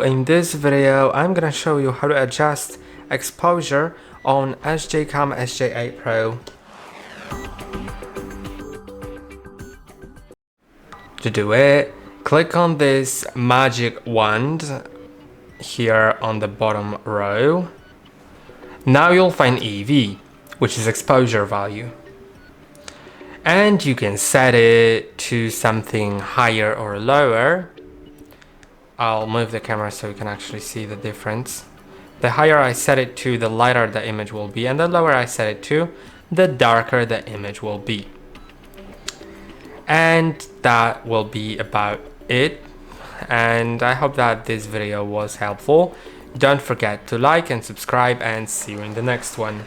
in this video, I'm gonna show you how to adjust exposure on SJCAM SJ8 PRO. To do it, click on this magic wand here on the bottom row. Now you'll find EV, which is exposure value. And you can set it to something higher or lower. I'll move the camera so you can actually see the difference. The higher I set it to, the lighter the image will be, and the lower I set it to, the darker the image will be. And that will be about it. And I hope that this video was helpful. Don't forget to like and subscribe, and see you in the next one.